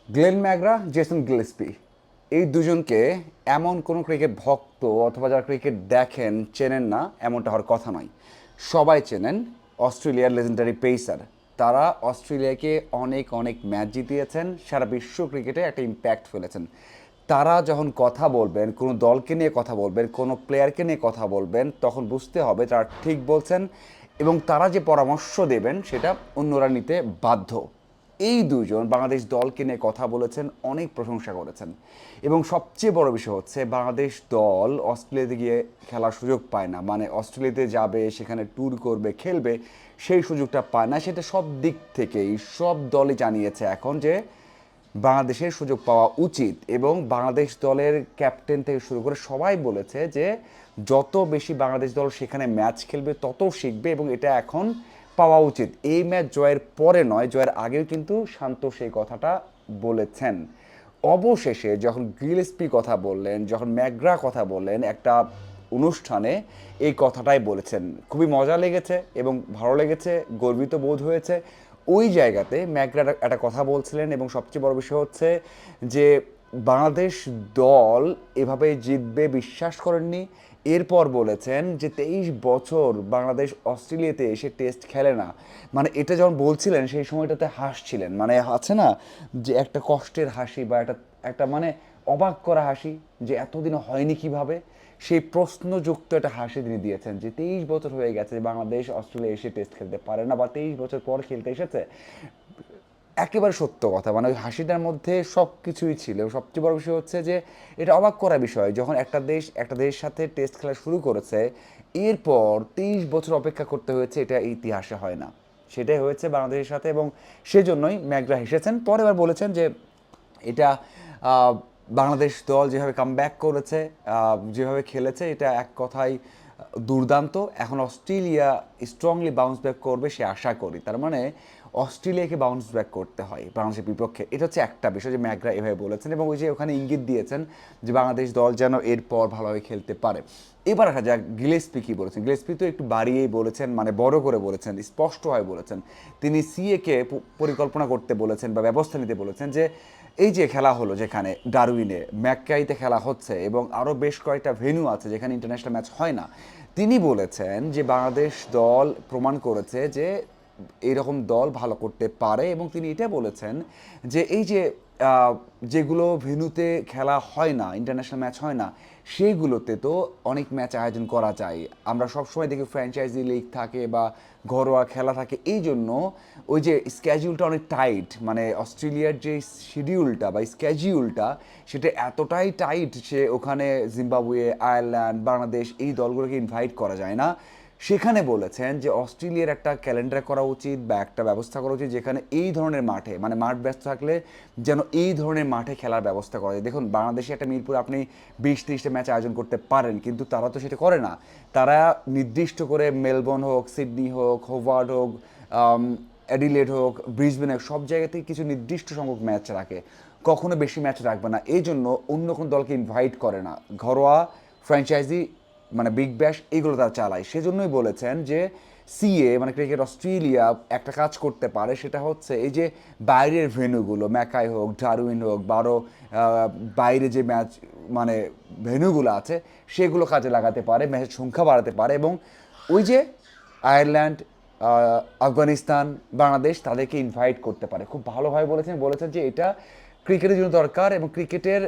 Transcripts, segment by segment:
Glenn McGrath, Jason Gillespie, এই দুজনকে এমন কোনো ক্রিকেট ভক্ত অথবা যারা ক্রিকেট দেখেন চেনেন না এমনটা হওয়ার কথা নয়। সবাই চেনেন অস্ট্রেলিয়ার লেজেন্ডারি পেসার। তারা অস্ট্রেলিয়াকে অনেক অনেক ম্যাচ জিতিয়েছেন, সারা বিশ্ব ক্রিকেটে একটা ইম্প্যাক্ট ফেলেছেন। তারা যখন কথা বলবেন, কোনো দলকে নিয়ে কথা বলবেন, কোনো প্লেয়ারকে নিয়ে কথা বলবেন, তখন বুঝতে হবে তারা ঠিক বলছেন এবং তারা যে পরামর্শ দেবেন সেটা অন্যরা নিতে বাধ্য। এই দুজন বাংলাদেশ দলকে নিয়ে কথা বলেছেন, অনেক প্রশংসা করেছেন এবং সবচেয়ে বড় বিষয় হচ্ছে বাংলাদেশ দল অস্ট্রেলিয়াতে গিয়ে খেলার সুযোগ পায় না। মানে অস্ট্রেলিয়াতে যাবে, সেখানে ট্যুর করবে, খেলবে, সেই সুযোগটা পায় না। সেটা সব দিক থেকেই সব দলই জানিয়েছে এখন যে বাংলাদেশের সুযোগ পাওয়া উচিত এবং বাংলাদেশ দলের ক্যাপ্টেন থেকে শুরু করে সবাই বলেছে যে যত বেশি বাংলাদেশ দল সেখানে ম্যাচ খেলবে তত শিখবে এবং এটা এখন পাওয়া উচিত। এই ম্যাচ জয়ের পরে নয়, জয়ের আগেও কিন্তু শান্ত সেই কথাটা বলেছেন। অবশেষে যখন গিলস্পি কথা বললেন, যখন ম্যাকগ্রা কথা বললেন একটা অনুষ্ঠানে, এই কথাটাই বলেছেন। খুবই মজা লেগেছে এবং ভালো লেগেছে, গর্বিত বোধ হয়েছে। ওই জায়গাতে ম্যাকগ্রা একটা কথা বলছিলেন এবং সবচেয়ে বড় বিষয় হচ্ছে যে বাংলাদেশ দল এভাবে জিতবে বিশ্বাস করেননি। এরপর বলেছেন যে 23 বছর বাংলাদেশ অস্ট্রেলিয়াতে এসে টেস্ট খেলে না। মানে এটা যখন বলছিলেন সেই সময়টাতে হাসছিলেন, মানে আছে না যে একটা কষ্টের হাসি বা একটা একটা মানে অবাক করা হাসি, যে এতদিন হয়নি কিভাবে, সেই প্রশ্নযুক্ত একটা হাসি তিনি দিয়েছেন যে 23 বছর হয়ে গেছে বাংলাদেশ অস্ট্রেলিয়া এসে টেস্ট খেলতে পারে না বা 23 বছর পর খেলতে এসেছে। একেবারে সত্য কথা, মানে ওই হাসিটার মধ্যে সব কিছুই ছিল। সবচেয়ে বড় বিষয় হচ্ছে যে এটা অবাক করা বিষয়, যখন একটা দেশের সাথে টেস্ট খেলা শুরু করেছে এরপর 23 বছর অপেক্ষা করতে হয়েছে, এটা ইতিহাসে হয় না। সেটাই হয়েছে বাংলাদেশের সাথে এবং সেজন্যই ম্যাকগ্রা হেসেছেন। পরে আবার বলেছেন যে এটা আহ, বাংলাদেশ দল যেভাবে কামব্যাক করেছে, যেভাবে খেলেছে, এটা এক কথায় দুর্দান্ত। এখন অস্ট্রেলিয়া স্ট্রংলি বাউন্স ব্যাক করবে সে আশা করি। তার মানে অস্ট্রেলিয়াকে বাউন্স ব্যাক করতে হয় বাংলাদেশের বিপক্ষে। এটা হচ্ছে একটা বিষয় যে ম্যাকগ্রা এভাবে বলেছেন এবং ওই যে ওখানে ইঙ্গিত দিয়েছেন যে বাংলাদেশ দল যেন এরপর ভালোভাবে খেলতে পারে। এবার আসা যাক গিলেস্পি কী বলেছেন। গিলেস্পি তো একটু বাড়িয়েই বলেছেন, মানে বড় করে বলেছেন, স্পষ্টভাবে বলেছেন। তিনি সিএকে পরিকল্পনা করতে বলেছেন বা ব্যবস্থা নিতে বলেছেন যে এই যে খেলা হলো যেখানে ডারউইনে, ম্যাককাইতে খেলা হচ্ছে এবং আরও বেশ কয়েকটা ভেন্যু আছে যেখানে ইন্টারন্যাশনাল ম্যাচ হয় না। তিনি বলেছেন যে বাংলাদেশ দল প্রমাণ করেছে যে এইরকম দল ভালো করতে পারে এবং তিনি এটা বলেছেন যে এই যে যেগুলো ভেন্যুতে খেলা হয় না, ইন্টারন্যাশনাল ম্যাচ হয় না, সেইগুলোতে তো অনেক ম্যাচ আয়োজন করা যায়। আমরা সবসময় দেখি ফ্র্যাঞ্চাইজি লিগ থাকে বা ঘরোয়া খেলা থাকে, এই জন্য ওই যে স্ক্যাজিউলটা অনেক টাইট, মানে অস্ট্রেলিয়ার যে শিডিউলটা বা স্ক্যাজিউলটা সেটা এতটাই টাইট, সে ওখানে জিম্বাবুয়ে, আয়ারল্যান্ড, বাংলাদেশ এই দলগুলোকে ইনভাইট করা যায় না। সেখানে বলেছেন যে অস্ট্রেলিয়ার একটা ক্যালেন্ডার করা উচিত বা একটা ব্যবস্থা করা উচিত যেখানে এই ধরনের মাঠে, মানে মাঠ ব্যস্ত থাকলে যেন এই ধরনের মাঠে খেলার ব্যবস্থা করা যায়। দেখুন বাংলাদেশে একটা মিরপুর আপনি 20-30টা ম্যাচ আয়োজন করতে পারেন, কিন্তু তারা তো সেটা করে না। তারা নির্দিষ্ট করে মেলবোর্ন হোক, সিডনি হোক, হোভার্ড হোক, অ্যাডিলেড হোক, ব্রিসবেন হোক, সব জায়গা থেকে কিছু নির্দিষ্ট সংখ্যক ম্যাচ রাখে, কখনো বেশি ম্যাচ রাখবে না। এই জন্য অন্য কোনো দলকে ইনভাইট করে না, ঘরোয়া ফ্র্যাঞ্চাইজি মানে বিগ ব্যাশ এইগুলো তারা চালায়। সেজন্যই বলেছেন যে সিএ মানে ক্রিকেট অস্ট্রেলিয়া একটা কাজ করতে পারে, সেটা হচ্ছে এই যে বাইরের ভেন্যুগুলো, ম্যাকাই হোক, ডারউইন হোক, বাইরে যে ম্যাচ মানে ভেন্যুগুলো আছে সেগুলো কাজে লাগাতে পারে, ম্যাচের সংখ্যা বাড়াতে পারে এবং ওই যে আয়ারল্যান্ড, আফগানিস্তান, বাংলাদেশ তাদেরকে ইনভাইট করতে পারে। খুব ভালোভাবে বলেছেন, বলেছেন যে এটা ক্রিকেটের জন্য দরকার এবং ক্রিকেটের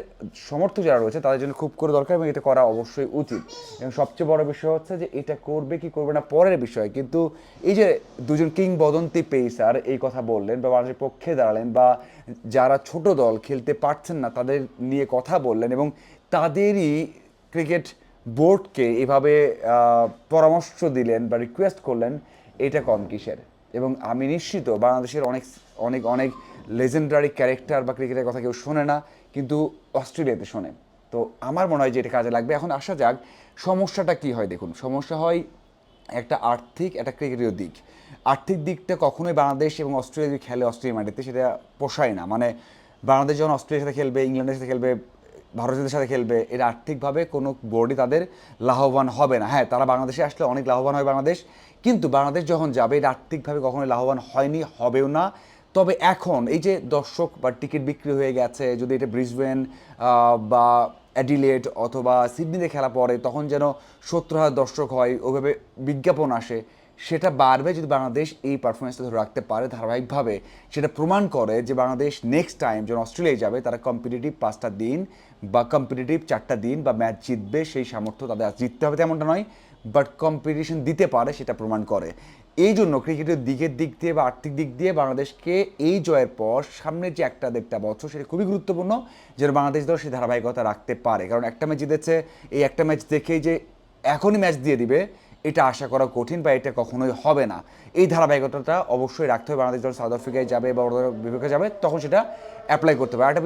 সমর্থক যারা রয়েছে তাদের জন্য খুব করে দরকার এবং এটা করা অবশ্যই উচিত। এবং সবচেয়ে বড় বিষয় হচ্ছে যে এটা করবে কি করবে না পরের বিষয়, কিন্তু এই যে দুজন কিংবদন্তি পেসার এই কথা বললেন বা বাংলাদেশের পক্ষে দাঁড়ালেন বা যারা ছোট দল খেলতে পারছেন না তাদের নিয়ে কথা বললেন এবং তাদেরই ক্রিকেট বোর্ডকে এভাবে পরামর্শ দিলেন বা রিকোয়েস্ট করলেন, এটা কম কিসের। এবং আমি নিশ্চিত বাংলাদেশের অনেক অনেক অনেক লেজেন্ডারি ক্যারেক্টার বা ক্রিকেটের কথা কেউ শোনে না, কিন্তু অস্ট্রেলিয়াতে শোনে। তো আমার মনে হয় যে এটা কাজে লাগবে। এখন আসা যাক সমস্যাটা কি হয়। দেখুন সমস্যা হয় একটা আর্থিক, একটা ক্রিকেটীয় দিক। আর্থিক দিকটা কখনোই বাংলাদেশ এবং অস্ট্রেলিয়া যদি খেলে অস্ট্রেলিয়া মাটিতে সেটা পোষায় না। মানে বাংলাদেশ যখন অস্ট্রেলিয়ার সাথে খেলবে, ইংল্যান্ডের সাথে খেলবে, ভারতের সাথে খেলবে, এটা আর্থিকভাবে কোনো বোর্ডই তাদের লাভবান হবে না। হ্যাঁ, তারা বাংলাদেশে আসলে অনেক লাভবান হয় বাংলাদেশ, কিন্তু বাংলাদেশ যখন যাবে এটা আর্থিকভাবে কখনোই লাভবান হয়নি, হবেও না। তবে এখন এই যে দর্শক বা টিকিট বিক্রি হয়ে গেছে, যদি এটা ব্রিসবেন বা অ্যাডিলেড অথবা সিডনিতে খেলা পড়ে, তখন যেন 70,000 দর্শক হয়, ওইভাবে বিজ্ঞাপন আসে, সেটা বাড়বে যদি বাংলাদেশ এই পারফরমেন্সটা ধরে রাখতে পারে ধারাবাহিকভাবে। সেটা প্রমাণ করে যে বাংলাদেশ নেক্সট টাইম যখন অস্ট্রেলিয়ায় যাবে তারা কম্পিটিটিভ 5টা দিন বা কম্পিটিটিভ 4টা দিন বা ম্যাচ জিতবে, সেই সামর্থ্য তাদের জিততে হবে তেমনটা নয়, বাট কম্পিটিশন দিতে পারে সেটা প্রমাণ করে। এই জন্য ক্রিকেটের দিক দিয়ে বা আর্থিক দিক দিয়ে বাংলাদেশকে এই জয়ের পর সামনের যে একটা দেড়টা বছর সেটা খুবই গুরুত্বপূর্ণ, যেন বাংলাদেশ দল সেই ধারাবাহিকতা রাখতে পারে। কারণ একটা ম্যাচ জিতেছে, এই একটা ম্যাচ দেখেই যে এখনই ম্যাচ দিয়ে দিবে এটা আশা করা কঠিন বা এটা কখনোই হবে না। এই ধারাবাহিকতাটা অবশ্যই রাখতে হবে। বাংলাদেশ দল সাউথ আফ্রিকায় যাবে বা বিপক্ষে যাবে, তখন সেটা অ্যাপ্লাই করতে হবে। আরেকটা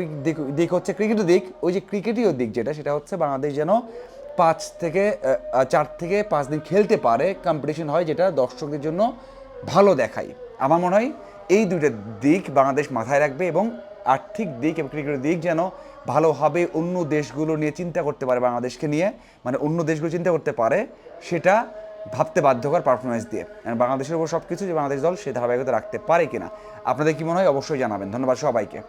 দিক হচ্ছে ক্রিকেটের দিক, ওই যে ক্রিকেটীয় দিক যেটা, সেটা হচ্ছে বাংলাদেশ যেন 4 থেকে 5 দিন খেলতে পারে, কম্পিটিশন হয়, যেটা দর্শকদের জন্য ভালো দেখায়। আমার মনে হয় এই দুইটা দিক বাংলাদেশ মাথায় রাখবে, এবং আর্থিক দিক এবং ক্রিকেটের দিক যেন ভালোভাবে অন্য দেশগুলো নিয়ে চিন্তা করতে পারে, বাংলাদেশকে নিয়ে, মানে অন্য দেশগুলো চিন্তা করতে পারে, সেটা ভাবতে বাধ্যকর পারফরমেন্স দিয়ে। বাংলাদেশের উপর সব কিছু, যে বাংলাদেশ দল সে ধারাবাহিকতা রাখতে পারে কিনা। আপনাদের কি মনে হয় অবশ্যই জানাবেন। ধন্যবাদ সবাইকে।